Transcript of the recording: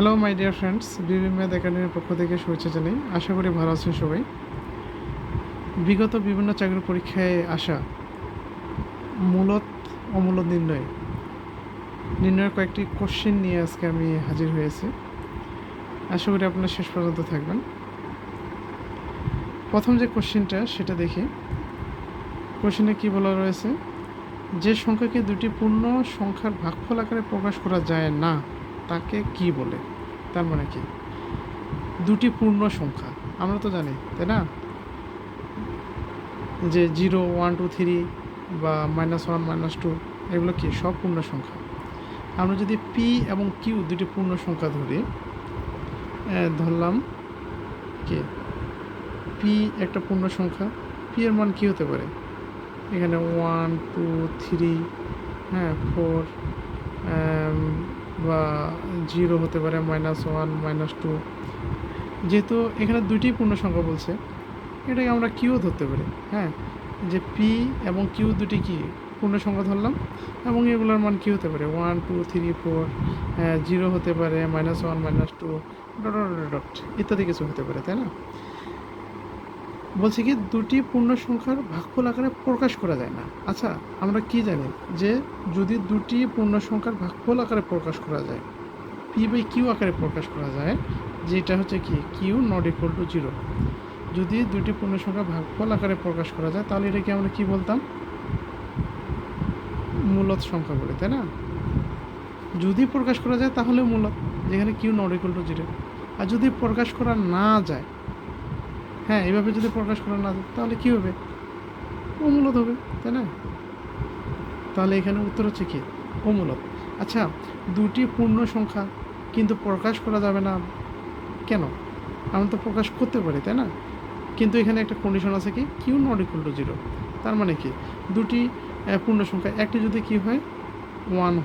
Hello my dear friends, Bibi math একাডেমির পক্ষ থেকে শুভেচ্ছা জানাই। আশা করি ভালো আছেন সবাই। বিগত বিভিন্ন চাকরির পরীক্ষায় আসা মূলত অমূলত নির্ণয়ের কয়েকটি কোশ্চেন নিয়ে আজকে আমি হাজির হয়েছি। আশা করি আপনারা শেষ পর্যন্ত থাকবেন। প্রথম যে কোশ্চেনটা সেটা দেখি। কোশ্চেনে কী বলা রয়েছে, যে সংখ্যাকে দুটি পূর্ণ সংখ্যার ভাগফল আকারে প্রকাশ করা যায় না তাকে কি বলে? তার মানে কি? দুটি পূর্ণ সংখ্যা আমরা তো জানি, তাই না, যে 0, 1, 2, 3 বা -1, -2 এগুলো কি সব পূর্ণ সংখ্যা। আমরা যদি পি এবং কিউ দুটি পূর্ণ সংখ্যা ধরি, ধরলাম কি পি একটা পূর্ণ সংখ্যা, পি এর মান কী হতে পারে? এখানে 1, 2, 3, 4 বা 0 হতে পারে, -1, -2। যেহেতু এখানে দুইটি পূর্ণ সংখ্যা বলছে, এটাকে আমরা কিউ ধরতে পারি। যে পি এবং কিউ দুটি কি পূর্ণ সংখ্যা ধরলাম, এবং এগুলোর মান কী হতে পারে? 1, 2, 3, 4, 0 হতে পারে, -1, -2 ডট ইত্যাদি কিছু হতে পারে, তাই না? বলছে কি দুটি পূর্ণ সংখ্যার ভাগফল আকারে প্রকাশ করা যায় না। আচ্ছা, আমরা কি জানি যে যদি দুটি পূর্ণ সংখ্যার ভাগফল আকারে প্রকাশ করা যায়, পি বাই কিউ আকারে প্রকাশ করা যায়, যেটা হচ্ছে কি কিউ নট ইকুয়াল টু 0। যদি দুটি পূর্ণ সংখ্যা ভাগফল আকারে প্রকাশ করা যায়, তাহলে এটাকে আমরা কি বলতাম? মূলদ সংখ্যা বলে, তাই না? যদি প্রকাশ করা যায় তাহলে মূলদ, যেখানে কিউ নট ইকুয়াল টু 0। আর যদি প্রকাশ করা না যায়, এইভাবে যদি প্রকাশ করা না যায়, তাহলে কী হবে? অমূলদ হবে, তাই না? তাহলে এখানে উত্তর হচ্ছে কি অমূলদ। আচ্ছা, দুটি পূর্ণ সংখ্যা কিন্তু প্রকাশ করা যাবে না কেন? আমরা তো প্রকাশ করতে পারি, তাই না? কিন্তু এখানে একটা কন্ডিশন আছে কি কিউ নট ইকুয়াল টু 0। তার মানে কি দুটি পূর্ণ সংখ্যা, একটি যদি কি হয় 1